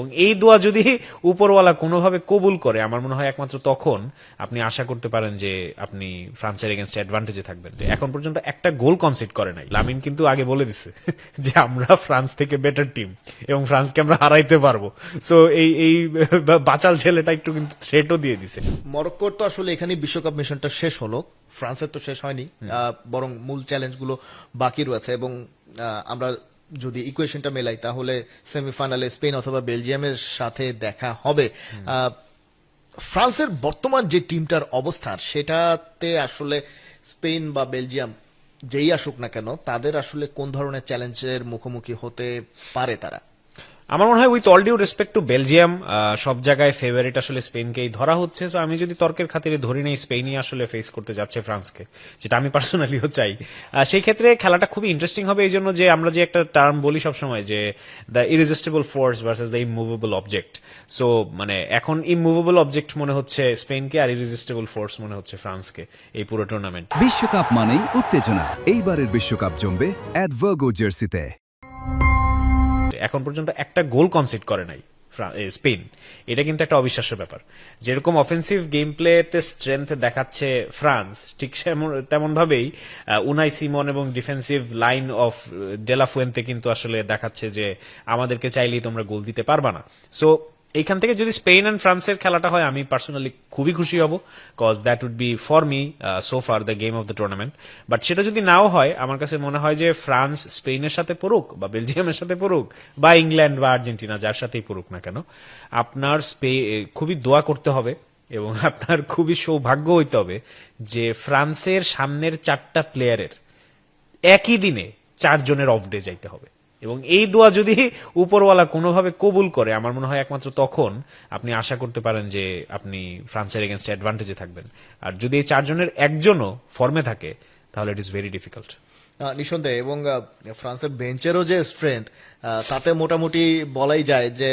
এবং এই দোয়া যদি উপরওয়ালা কোনোভাবে কবুল করে আমার মনে হয় একমাত্র তখন আপনি আশা করতে পারেন যে আপনি ফ্রান্সের এগেনস্ট অ্যাডভান্টেজে থাকবেন। এখন পর্যন্ত একটা গোল কনসিড করে নাই লামিন, কিন্তু আগে বলে দিছে যে আমরা ফ্রান্স থেকে বেটার টিম এবং ফ্রান্সকে আমরা হারাইতে পারবো। সো এই বাচাল ছেলেটা একটু কিন্তু থ্রেটও দিয়ে দিছে। মরক্কোর তো আসলে এখানে বিশ্বকাপ মিশনটা শেষ হলো, ফ্রান্সের তো শেষ হয়নি, বরং মূল চ্যালেঞ্জগুলো বাকি রয়েছে। এবং আমরা যদি ইকুয়েশনটা মেলাই তাহলে সেমিফাইনালে স্পেন অথবা বেলজিয়ামের সাথে দেখা হবে। ফ্রান্সের বর্তমান যে টিমটার অবস্থা সেটাতে আসলে স্পেন বা বেলজিয়াম যেই আসুক না কেন তাদের আসলে কোন ধরনের চ্যালেঞ্জের মুখোমুখি হতে পারে তারা? আমার মনে হয় with all due respect to Belgium সব জায়গায় ফেভারিট আসলে স্পেনকেই ধরা হচ্ছে। তো আমি যদি তর্কের খাতিরে ধরি নেই স্পেনই আসলে ফেস করতে যাচ্ছে ফ্রান্সকে, যেটা আমি পার্সোনালিও চাই। সেই ক্ষেত্রে খেলাটা খুবই ইন্টারেস্টিং হবে এই জন্য যে আমরা যে একটা টার্ম বলি সবসময় যে the irresistible force versus the immovable object. So মানে এখন ইমুভেবল অবজেক্ট মনে হচ্ছে স্পেনকে আর ইরেজিস্টেবল ফোর্স মনে হচ্ছে ফ্রান্সকে এই পুরো টুর্নামেন্ট। বিশ্বকাপ মানেই উত্তেজনা। এইবারের বিশ্বকাপ জমবে অ্যাডভার্গো জার্সিতে। এখন পর্যন্ত একটা গোল কনসিড করে নাই স্পেন, এটা কিন্তু একটা অবিশ্বাস্য ব্যাপার। যেরকম অফেন্সিভ গেম প্লেতে স্ট্রেংথ দেখাচ্ছে ফ্রান্স, ঠিক তেমন ভাবেই উনাই সিমন এবং ডিফেন্সিভ লাইন অফ ডেলাফুয়েন্তে কিন্তু আসলে দেখাচ্ছে যে আমাদেরকে চাইলেই তোমরা গোল দিতে পারবা না। সো এইখান থেকে যদি স্পেন অ্যান্ড ফ্রান্সের খেলাটা হয় আমি পার্সোনালি খুবই খুশি হব, cause that would be for me so far the game of the tournament. But সেটা যদি নাও হয় আমার কাছে মনে হয় যে ফ্রান্স স্পেনের সাথে পড়ুক বা বেলজিয়ামের সাথে পড়ুক বা ইংল্যান্ড বা আর্জেন্টিনা যার সাথেই পড়ুক না কেন, আপনার খুবই দোয়া করতে হবে এবং আপনার খুবই সৌভাগ্য হইতে হবে যে ফ্রান্সের সামনের 4টা প্লেয়ারের একই দিনে 4 জনের অফ ডে যাইতে হবে। এবং এই দোয়া যদি উপরওয়ালা কোনোভাবে কবুল করে আমার মনে হয় একমাত্র তখন আপনি আশা করতে পারেন যে আপনি ফ্রান্সের এগেনস্ট অ্যাডভান্টেজে থাকবেন। আর যদি এই 4 জনের একজনও ফর্মে থাকে তাহলে ইট ইজ ভেরি ডিফিকাল্ট। নিঃসন্দেহে। এবং ফ্রান্সের বেঞ্চেরও যে স্ট্রেংথ তাতে মোটামুটি বলাই যায় যে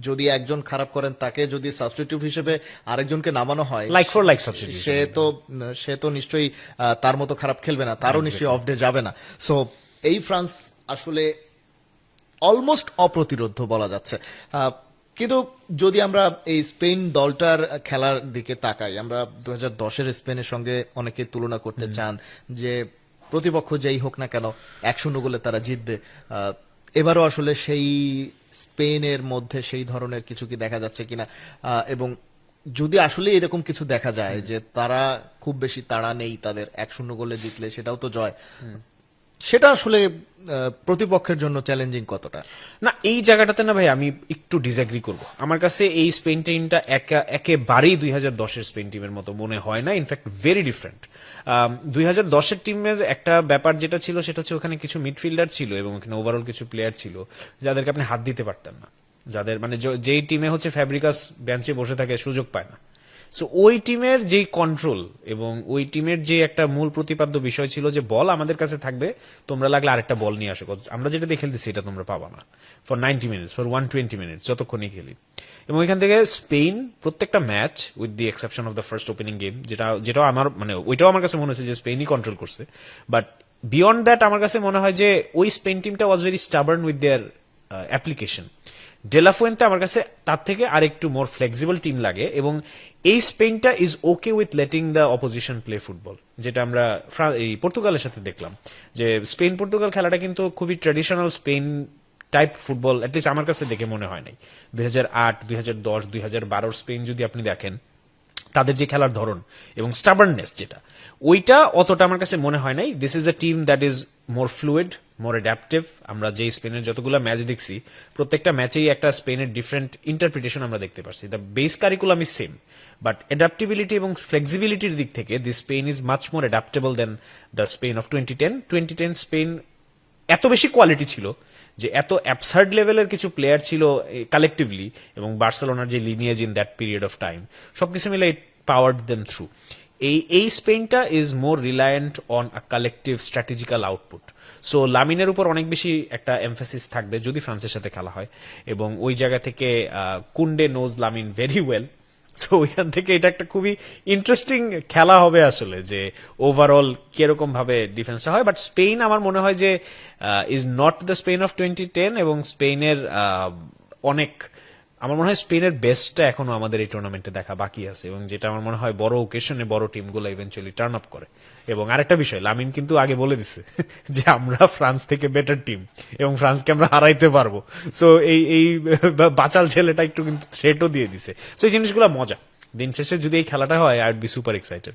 যদি একজন খারাপ করেন তাকে যদি সাবস্টিটিউট হিসেবে আরেকজনকে নামানো হয় লাইক ফর লাইক সাবস্টিটিউশন, সে তো নিশ্চয়ই তার মতো খারাপ খেলবে না, তারও নিশ্চয়ই অফ ডে যাবে না। সো এই ফ্রান্স আসলে অলমোস্ট অপ্রতিরোধ্য বলা যাচ্ছে। কিন্তু যদি আমরা এই স্পেন দলটার খেলার দিকে তাকাই, আমরা 2010-এর স্পেনের সঙ্গে অনেকে তুলনা করতে চান যে প্রতিপক্ষ যেই হোক না কেন 1-0 গোলে তারা জিতবে। এবারও আসলে সেই স্পেনের মধ্যে সেই ধরনের কিছু কি দেখা যাচ্ছে কিনা, এবং যদি আসলে এরকম কিছু দেখা যায় যে তারা খুব বেশি তাড়া নেই তাদের, 1-0 গোলে জিতলে সেটাও তো জয়, সেটা আসলে প্রতিপক্ষের জন্য চ্যালেঞ্জিং কতটা? না এই জায়গাটাতে না ভাই আমি একটু ডিসএগ্রি করব। আমার কাছে এই স্পেন টিমটা একেবারেই 2010-এর স্পেন টিমের মতো মনে হয় না, ইনফ্যাক্ট ভেরি ডিফারেন্ট। 2010-এর টিমের একটা ব্যাপার যেটা ছিল সেটা হচ্ছে ওখানে কিছু মিডফিল্ডার ছিল এবং ওখানে ওভারঅল কিছু প্লেয়ার ছিল যাদেরকে আপনি হাত দিতে পারতেন না, যাদের মানে যেই টিমে হচ্ছে ফ্যাব্রিকাস বেঞ্চে বসে থাকে সুযোগ পায় না। সো ওই টিমের যে কন্ট্রোল এবং ওই টিমের যে একটা মূল প্রতিপাদ্য বিষয় ছিল যে বল আমাদের কাছে থাকবে, তোমরা লাগলে আরেকটা বল নিয়ে আসো, আমরা যেটা দিয়ে খেলতেছি এটা তোমরা পাবা না ফর 90 মিনিটস, ফর 120 মিনিটস যতক্ষণই খেলি। এবং এখান থেকে স্পেন প্রত্যেকটা match with the exception of the first opening game, যেটাও আমার মানে ওইটাও আমার কাছে মনে হচ্ছে যে স্পেনই কন্ট্রোল করছে, বাট বিয়ন্ড দ্যাট আমার কাছে মনে হয় যে ওই স্পেন টিমটা was very stubborn with their application. De la Fuente আমার কাছে তার থেকে আরেকটু মোর ফ্লেক্সিবল টিম লাগে এবং এই স্পেনটা is okay with letting the opposition play football, যেটা আমরা এই পর্তুগালের সাথে দেখলাম যে স্পেন পর্তুগাল খেলাটা কিন্তু খুবই traditional Spain type football at least আমার কাছে দেখে মনে হয় নাই। 2008, 2010, 2012 স্পেন যদি আপনি দেখেন তাদের যে খেলার ধরন এবং স্টাবার্ননেস যেটা, ওইটা অতটা আমার কাছে মনে হয় নাই। This is a team that is more fluid, more adaptive. আমরা যে স্পেনের যতগুলো ম্যাচ দেখছি প্রত্যেকটা ম্যাচেই একটা স্পেনের ডিফারেন্ট ইন্টারপ্রিটেশন আমরা দেখতে পাচ্ছি। The base curriculum is same, but adaptability এবং ফ্লেক্সিবিলিটির দিক থেকে this Spain is much more adaptable than the Spain of 2010 Spain এত বেশি কোয়ালিটি ছিল যে এত অ্যাবসার্ড লেভেলের কিছু প্লেয়ার ছিল কালেকটিভলি, এবং বার্সেলোনার যে lineage in that period of time সবকিছু মিলে ইট পাওয়ার্ড দেম থ্রু। এই স্পেনটা is more reliant on a collective strategical output. So লামিনের উপর অনেক বেশি একটা এমফাসিস থাকবে যদি ফ্রান্সের সাথে খেলা হয়, এবং ওই জায়গা থেকে Kounde knows Lamine very well. So ওইখান থেকে এটা একটা খুবই ইন্টারেস্টিং খেলা হবে আসলে যে ওভারঅল কিরকম ভাবে ডিফেন্সটা হয়। বাট স্পেন আমার মনে হয় যে is not the Spain of 2010 এবং স্পেনের অনেক, আমার মনে হয় স্পেনের বেস্টটা এখনো আমাদের এই টুর্নামেন্টে দেখা বাকি আছে, এবং যেটা আমার মনে হয় বড় ওকেশনে বড় টিমগুলো ইভেন্চুয়ালি টার্ন আপ করে। এবং আরেকটা বিষয়, লামিন কিন্তু আগে বলে দিছে যে আমরা ফ্রান্স থেকে বেটার টিম এবং ফ্রান্সকে আমরা হারাইতে পারবো। সো এই বাচাল ছেলেটা একটু কিন্তু থ্রেটও দিয়ে দিছে। সো এই জিনিসগুলো মজা। দিন শেষে যদি এই খেলাটা হয়, I would be super excited.